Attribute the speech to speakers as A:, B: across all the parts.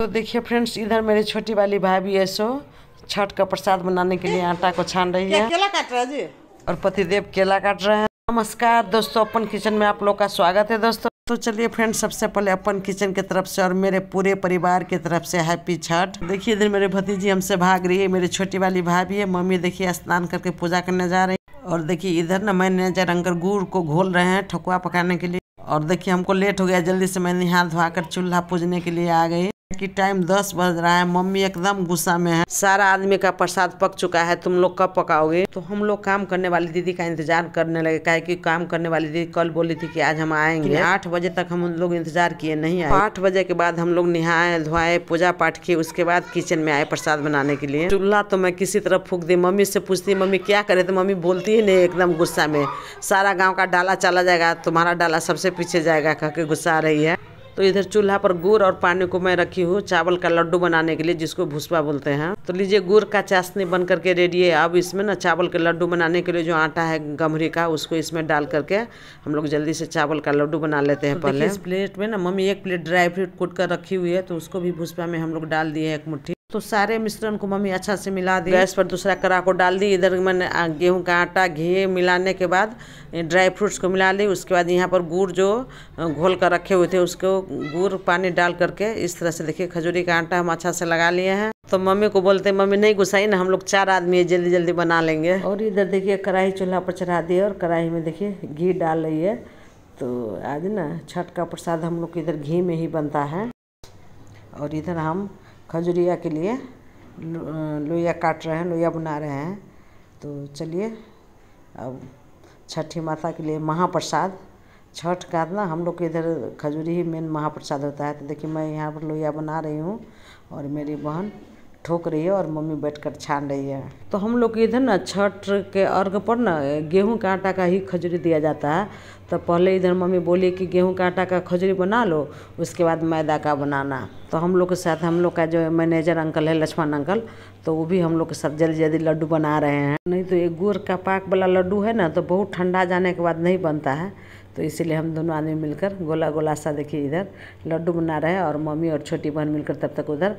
A: तो देखिए फ्रेंड्स, इधर मेरी छोटी वाली भाभी है सो छठ का प्रसाद बनाने के लिए आटा को छान रही है।
B: केला काट रहा है जी
A: और पतिदेव केला काट रहे हैं। नमस्कार दोस्तों, अपन किचन में आप लोग का स्वागत है दोस्तों। तो चलिए फ्रेंड्स, सबसे पहले अपन किचन की तरफ से और मेरे पूरे परिवार की तरफ से हैप्पी छठ। देखिए इधर मेरे भतीजी हमसे भाग रही है, मेरी छोटी वाली भाभी है। मम्मी देखिए स्नान करके पूजा करने जा रही है। और देखिए इधर ना मैनेजर अंकल गुड़ को घोल रहे हैं ठकुआ पकाने के लिए। और देखिए हमको लेट हो गया, जल्दी से मैंने हाथ धोकर चूल्हा पूजने के लिए आ गई कि टाइम 10 बज रहा है। मम्मी एकदम गुस्सा में है, सारा आदमी का प्रसाद पक चुका है, तुम लोग कब पकाओगे। तो हम लोग काम करने वाली दीदी का इंतजार करने लगे, काहे कि काम करने वाली दीदी कल बोली थी कि आज हम आएंगे। 8 बजे तक हम लोग इंतजार किए, नहीं आए। 8 बजे के बाद हम लोग नहाए धोआए, पूजा पाठ किए, उसके बाद किचन में आए प्रसाद बनाने के लिए। चूल्हा तो मैं किसी तरह फूक दी। मम्मी से पूछती मम्मी क्या करे, तो मम्मी बोलती ही नहीं, एकदम गुस्सा में। सारा गाँव का डाला चला जाएगा, तुम्हारा डाला सबसे पीछे जाएगा कह के गुस्सा आ रही है। तो इधर चूल्हा पर गुड़ और पानी को मैं रखी हूँ चावल का लड्डू बनाने के लिए, जिसको भुसवा बोलते हैं। तो लीजिए गुड़ का चाशनी बन करके रेडी है। अब इसमें ना चावल के लड्डू बनाने के लिए जो आटा है गमरी का, उसको इसमें डाल करके हम लोग जल्दी से चावल का लड्डू बना लेते हैं। पहले इस प्लेट में ना मम्मी 1 प्लेट ड्राई फ्रूट कूट कर रखी हुई है, तो उसको भी भुसवा में हम लोग डाल दिए है 1 मुट्ठी। तो सारे मिश्रण को मम्मी अच्छा से मिला दी। गैस पर दूसरा कड़ा को डाल दी। इधर मैंने गेहूं का आटा घी मिलाने के बाद ड्राई फ्रूट्स को मिला ली। उसके बाद यहाँ पर गुड़ जो घोल कर रखे हुए थे, उसको गुड़ पानी डाल करके इस तरह से देखिए खजूरी का आटा हम अच्छा से लगा लिए हैं। तो मम्मी को बोलते मम्मी नहीं गुस्साई ना, हम लोग 4 आदमी है, जल्दी जल्दी बना लेंगे। और इधर देखिए कढ़ाई चूल्हा पर चढ़ा दी और कढ़ाई में देखिए घी डाल रही है। तो आज ना छठ का प्रसाद हम लोग इधर घी में ही बनता है। और इधर हम खजुरिया के लिए लोइया काट रहे हैं, लोइया बना रहे हैं। तो चलिए अब छठी माता के लिए महाप्रसाद, छठ का ना हम लोग के इधर खजूरी ही मेन महाप्रसाद होता है। तो देखिए मैं यहाँ पर लोइया बना रही हूँ और मेरी बहन ठोक रही है और मम्मी बैठकर छान रही है। तो हम लोग इधर ना छठ के अर्घ पर ना गेहूं का आटा का ही खजूरी दिया जाता है। तो पहले इधर मम्मी बोली कि गेहूं का आटा का खजूरी बना लो, उसके बाद मैदा का बनाना। तो हम लोग के साथ हम लोग का जो मैनेजर अंकल है लक्ष्मण अंकल, तो वो भी हम लोग के साथ जल्दी जल्दी लड्डू बना रहे हैं। नहीं तो ये गुड़ का पाक वाला लड्डू है ना, तो बहुत ठंडा जाने के बाद नहीं बनता है। तो इसीलिए हम दोनों आदमी मिलकर गोला गोला सा देखिए इधर लड्डू बना रहे हैं और मम्मी और छोटी बहन मिलकर तब तक उधर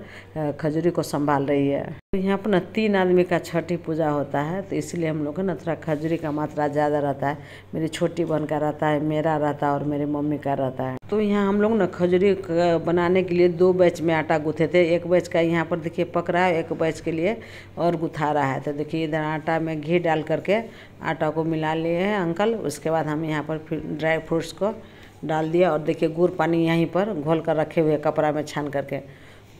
A: खजूरी को संभाल रही है। तो यहाँ पर ना 3 आदमी का छठी पूजा होता है, तो इसीलिए हम लोग का ना थोड़ा खजूरी का मात्रा ज़्यादा रहता है। मेरी छोटी बहन का रहता है, मेरा रहता है और मेरी मम्मी का रहता है। तो यहाँ हम लोग ना खजूरी बनाने के लिए 2 बैच में आटा गूँथे थे। 1 बैच का यहाँ पर देखिए पक रहा है, 1 बैच के लिए और गुथा रहा है। तो देखिए इधर आटा में घी डाल करके आटा को मिला लिए हैं अंकल। उसके बाद हम यहाँ पर फिर ड्राई फ्रूट्स को डाल दिया और देखिए गुड़ पानी यहीं पर घोल कर रखे हुए कपड़ा में छान करके।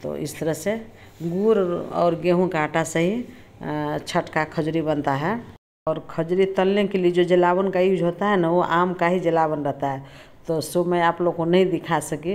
A: तो इस तरह से गुड़ और गेहूं का आटा से ही छठ का खजूरी बनता है। और खजूरी तलने के लिए जो जलावन का यूज होता है ना, वो आम का ही जलावन रहता है। तो सो मैं आप लोग को नहीं दिखा सकी,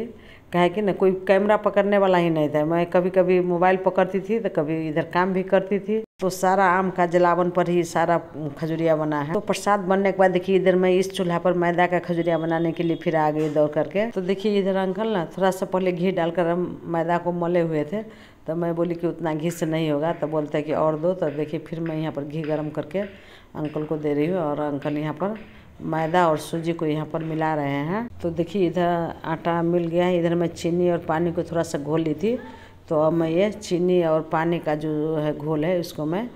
A: काहे कि ना कोई कैमरा पकड़ने वाला ही नहीं था। मैं कभी कभी मोबाइल पकड़ती थी तो कभी इधर काम भी करती थी। तो सारा आम का जलावन पर ही सारा खजूरिया बना है। तो प्रसाद बनने के बाद देखिए इधर मैं इस चूल्हा पर मैदा का खजूरिया बनाने के लिए फिर आ गई दौड़ करके। तो देखिए इधर अंकल ना थोड़ा सा पहले घी डालकर हम मैदा को मले हुए थे। तो मैं बोली कि उतना घी से नहीं होगा, तो बोलते हैं कि और दो। तो देखिए फिर मैं यहाँ पर घी गर्म करके अंकल को दे रही हूँ और अंकल यहाँ पर मैदा और सूजी को यहाँ पर मिला रहे हैं। तो देखिए इधर आटा मिल गया है। इधर मैं चीनी और पानी को थोड़ा सा घोल ली थी, तो अब मैं ये चीनी और पानी का जो है घोल है, इसको मैं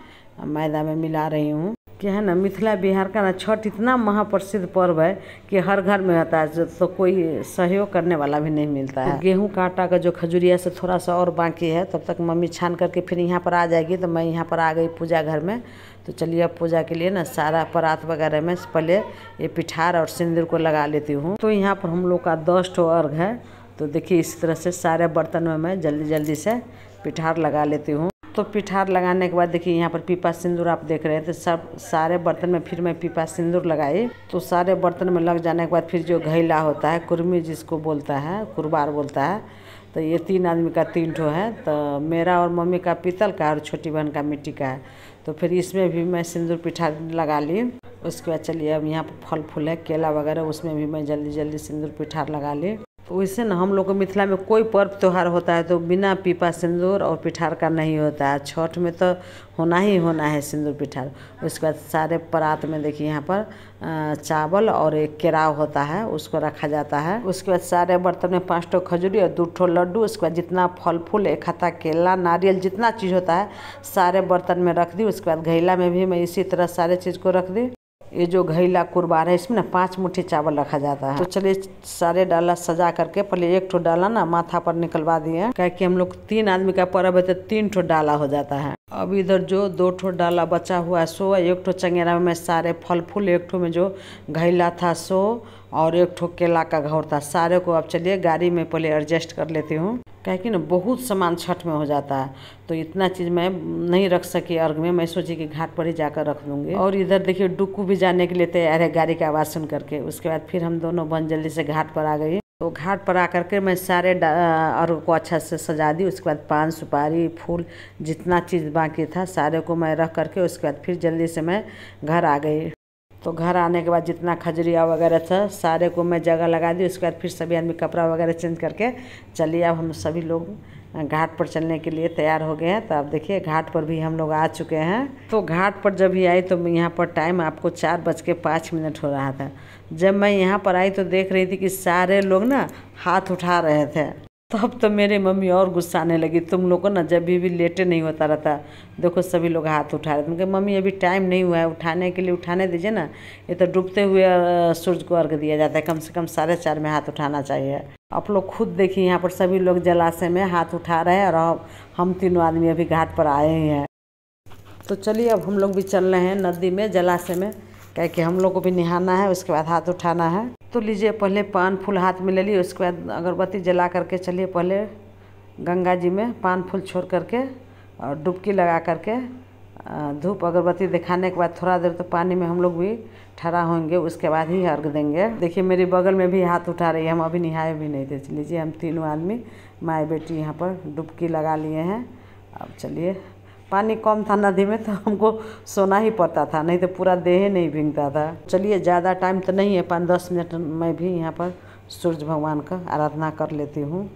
A: मैदा में मिला रही हूँ। क्या है ना, मिथिला बिहार का ना छठ इतना महाप्रसिद्ध पर्व है कि हर घर में होता है, तो कोई सहयोग करने वाला भी नहीं मिलता है। गेहूं का आटा का जो खजूरिया से थोड़ा सा और बाकी है, तब तक मम्मी छान करके फिर यहाँ पर आ जाएगी। तो मैं यहाँ पर आ गई पूजा घर में। तो चलिए अब पूजा के लिए ना सारा परात वगैरह में पहले ये पिठार और सिंदूर को लगा लेती हूँ। तो यहाँ पर हम लोग का 10 ठो अर्घ है। तो देखिए इस तरह से सारे बर्तन में मैं जल्दी जल्दी से पिठार लगा लेती हूँ। तो पिठार लगाने के बाद देखिए यहाँ पर पीपा सिंदूर आप देख रहे हैं। तो सब सारे बर्तन में फिर मैं पीपा सिंदूर लगाई। तो सारे बर्तन में लग जाने के बाद फिर जो घैला होता है, कुर्मी जिसको बोलता है, कुरबार बोलता है, तो ये 3 आदमी का 3 ठो है। तो मेरा और मम्मी का पीतल का और छोटी बहन का मिट्टी का है। तो फिर इसमें भी मैं सिंदूर पिठार लगा ली। उसके बाद चलिए अब यहाँ पर फल फूल है, केला वगैरह, उसमें भी मैं जल्दी जल्दी सिंदूर पिठार लगा ली। तो वैसे ना हम लोग को मिथिला में कोई पर्व त्यौहार होता है तो बिना पीपा सिंदूर और पिठार का नहीं होता है। छठ में तो होना ही होना है सिंदूर पिठार। उसके बाद सारे परात में देखिए यहाँ पर चावल और एक केराव होता है, उसको रखा जाता है। उसके बाद सारे बर्तन में 5 ठो खजूरी और 2 ठो लड्डू, उसके बाद जितना फल फूल, 1 हाथा केला, नारियल, जितना चीज़ होता है सारे बर्तन में रख दी। उसके बाद घैला में भी मैं इसी तरह सारे चीज़ को रख दी। ये जो घैला कुरबार है इसमें ना 5 मुट्ठी चावल रखा जाता है। तो चलिए सारे डाला सजा करके पहले 1 ठो डाला ना माथा पर निकलवा दिए, क्या कि हम लोग 3 आदमी का पर्व है तो 3 ठो डाला हो जाता है। अब इधर जो 2 ठो डाला बचा हुआ है सो, 1 ठो चंगेरा में सारे फल फूल, 1 ठो में जो घैला था सो, और 1 ठो केला का घौर था। सारे को अब चलिए गाड़ी में पहले एडजस्ट कर लेती हूँ, क्या कि ना बहुत सामान छठ में हो जाता है तो इतना चीज़ मैं नहीं रख सकी अर्घ में। मैं सोची कि घाट पर ही जाकर रख दूँगी। और इधर देखिए डुक्कू भी जाने के लिए तैयार है गाड़ी का आवाज़ सुन करके। उसके बाद फिर हम दोनों बहन जल्दी से घाट पर आ गई। तो घाट पर आकर के मैं सारे अर्घ को अच्छा से सजा दी। उसके बाद पान सुपारी फूल जितना चीज़ बाकी था सारे को मैं रख करके उसके बाद फिर जल्दी से मैं घर आ गई। तो घर आने के बाद जितना खजूरिया वगैरह था सारे को मैं जगह लगा दी। उसके बाद फिर सभी आदमी कपड़ा वगैरह चेंज करके चलिए अब हम सभी लोग घाट पर चलने के लिए तैयार हो गए हैं। तो आप देखिए घाट पर भी हम लोग आ चुके हैं। तो घाट पर जब भी आई तो यहाँ पर टाइम आपको 4:05 हो रहा था। जब मैं यहाँ पर आई तो देख रही थी कि सारे लोग ना हाथ उठा रहे थे। तब तो मेरी मम्मी और गुस्सा आने लगी, तुम लोग को ना जब भी लेटे नहीं होता रहता, देखो सभी लोग हाथ उठा रहे थे। उनके मम्मी अभी टाइम नहीं हुआ है उठाने के लिए, उठाने दीजिए ना, ये तो डूबते हुए सूरज को अर्घ दिया जाता है, कम से कम 4:30 में हाथ उठाना चाहिए। आप लोग खुद देखिए यहाँ पर सभी लोग जलाशय में हाथ उठा रहे हैं और हम तीनों आदमी अभी घाट पर आए ही हैं। तो चलिए अब हम लोग भी चल रहे हैं नदी में, जलाशय में, क्या कि हम लोग को भी नहाना है, उसके बाद हाथ उठाना है। तो लीजिए पहले पान फूल हाथ में ले लिए, उसके बाद अगरबत्ती जला करके चलिए पहले गंगा जी में पान फूल छोड़ करके और डुबकी लगा करके धूप अगरबत्ती दिखाने के बाद थोड़ा देर तो पानी में हम लोग भी ठहरा होंगे, उसके बाद ही अर्घ देंगे। देखिए मेरी बगल में भी हाथ उठा रही है, हम अभी नहाए भी नहीं थे। लीजिए हम तीनों आदमी माँ बेटी यहाँ पर डुबकी लगा लिए हैं। अब चलिए पानी कम था नदी में तो हमको सोना ही पड़ता था, नहीं तो पूरा देह नहीं भीगता था। चलिए ज़्यादा टाइम तो नहीं है, 5-10 मिनट मैं भी यहाँ पर सूर्य भगवान का आराधना कर लेती हूँ।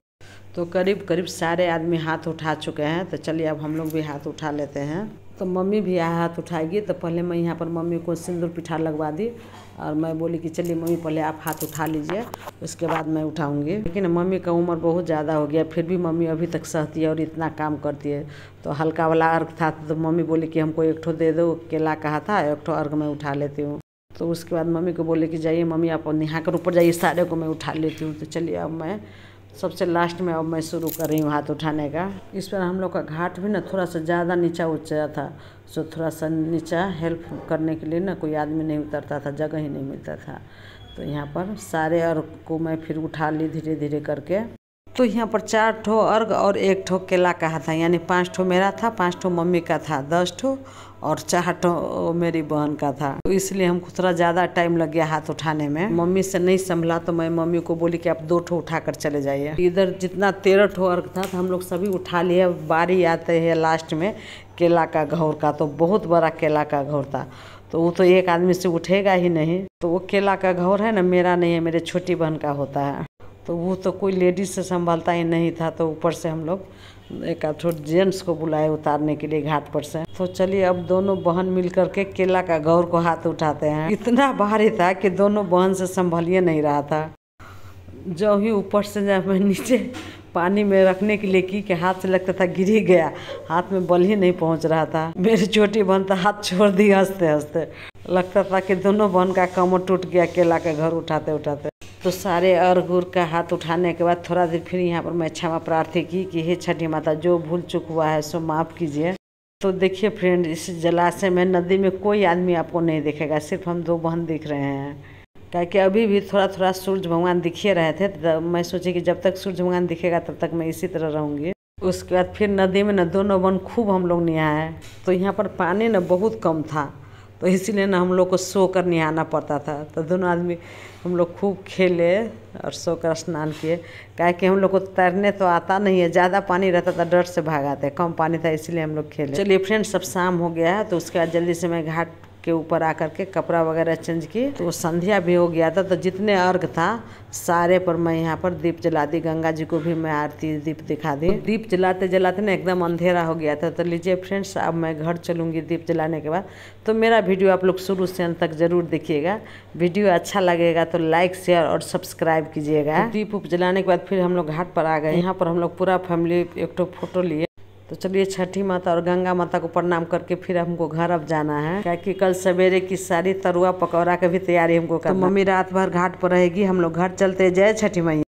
A: तो करीब करीब सारे आदमी हाथ उठा चुके हैं, तो चलिए अब हम लोग भी हाथ उठा लेते हैं। तो मम्मी भी हाथ उठाएगी, तो पहले मैं यहाँ पर मम्मी को सिंदूर पिठार लगवा दी और मैं बोली कि चलिए मम्मी पहले आप हाथ उठा लीजिए, उसके बाद मैं उठाऊंगी। लेकिन मम्मी का उम्र बहुत ज़्यादा हो गया, फिर भी मम्मी अभी तक सहती है और इतना काम करती है। तो हल्का वाला अर्घ था तो मम्मी बोली कि हमको 1 ठो दे दो, केला कहा था, 1 ठो अर्घ मैं उठा लेती हूँ। तो उसके बाद मम्मी को बोले कि जाइए मम्मी आप नहा कर ऊपर जाइए, सारे को मैं उठा लेती हूँ। तो चलिए अब मैं सबसे लास्ट में अब मैं शुरू कर रही हूँ हाथ उठाने का। इस पर हम लोग का घाट भी ना थोड़ा सा ज़्यादा नीचा ऊँचा था, सो थोड़ा सा नीचा हेल्प करने के लिए ना कोई आदमी नहीं उतरता था, जगह ही नहीं मिलता था। तो यहाँ पर सारे अर्घ को मैं फिर उठा ली धीरे धीरे करके। तो यहाँ पर 4 ठो अर्घ और 1 ठो केला कहा था, यानी 5 ठो मेरा था, 5 ठो मम्मी का था, 10 ठो और 4 ठो मेरी बहन का था। तो इसलिए हमको थोड़ा ज़्यादा टाइम लग गया हाथ उठाने में। मम्मी से नहीं संभला तो मैं मम्मी को बोली कि आप 2 ठो उठा कर चले जाइए। इधर जितना 13 ठो अर्घ था तो हम लोग सभी उठा लिए। बारी आते है लास्ट में केला का घौर का, तो बहुत बड़ा केला का घौर था, तो वो तो एक आदमी से उठेगा ही नहीं। तो वो केला का घौर है ना, मेरा नहीं है, मेरे छोटी बहन का होता है, तो वो तो कोई लेडीज से संभालता ही नहीं था। तो ऊपर से हम लोग एक आध जेंट्स को बुलाए उतारने के लिए घाट पर से। तो चलिए अब दोनों बहन मिल करके केला का घौर को हाथ उठाते हैं। इतना भारी था कि दोनों बहन से संभालिए नहीं रहा था। जो ही ऊपर से जब मैं नीचे पानी में रखने के लिए की कि हाथ से लगता था गिर ही गया, हाथ में बल ही नहीं पहुंच रहा था। मेरी छोटी बहन तो हाथ छोड़ दी हंसते हंसते, लगता था कि दोनों बहन का कमर टूट गया केला का घौर उठाते उठाते। तो सारे अर्घ उर्घ का हाथ उठाने के बाद थोड़ा देर फिर यहाँ पर मैं क्षमा प्रार्थी की कि हे छठी माता जो भूल चूक हुआ है सो माफ़ कीजिए। तो देखिए फ्रेंड, इस जलाशय में नदी में कोई आदमी आपको नहीं दिखेगा, सिर्फ हम 2 बहन दिख रहे हैं, क्योंकि अभी भी थोड़ा थोड़ा सूर्य भगवान दिखे रहे थे। तो मैं सोची कि जब तक सूर्य भगवान दिखेगा तब तक मैं इसी तरह रहूँगी। उसके बाद फिर नदी में न दोनों बहन खूब हम लोग नहाए। तो यहाँ पर पानी न बहुत कम था, तो इसीलिए ना हम लोग को सो कर नहाना पड़ता था। तो दोनों आदमी हम लोग खूब खेले और सो कर स्नान किए, क्या कि हम लोग को तैरने तो आता नहीं है, ज़्यादा पानी रहता था डर से भागाते, कम पानी था इसीलिए हम लोग खेले। चलिए फ्रेंड्स, सब शाम हो गया है, तो उसके बाद जल्दी से मैं घाट के ऊपर आकर के कपड़ा वगैरह चेंज की, तो संध्या भी हो गया था। तो जितने अर्घ था सारे पर मैं यहाँ पर दीप जला दी, गंगा जी को भी मैं आरती दीप दिखा दी। तो दीप जलाते जलाते ना एकदम अंधेरा हो गया था। तो लीजिए फ्रेंड्स, अब मैं घर चलूँगी दीप जलाने के बाद। तो मेरा वीडियो आप लोग शुरू से अंत तक जरूर देखिएगा। वीडियो अच्छा लगेगा तो लाइक शेयर और सब्सक्राइब कीजिएगा। तो दीप उप जलाने के बाद फिर हम लोग घाट पर आ गए। यहाँ पर हम लोग पूरा फैमिली एक तो फोटो लिए। तो चलिए छठी माता और गंगा माता को प्रणाम करके फिर हमको घर अब जाना है, क्या कि कल सवेरे की सारी तरुआ पकौड़ा की भी तैयारी हमको करना। तो मम्मी रात भर घाट पर रहेगी, हम लोग घर चलते। जय छठी मैया।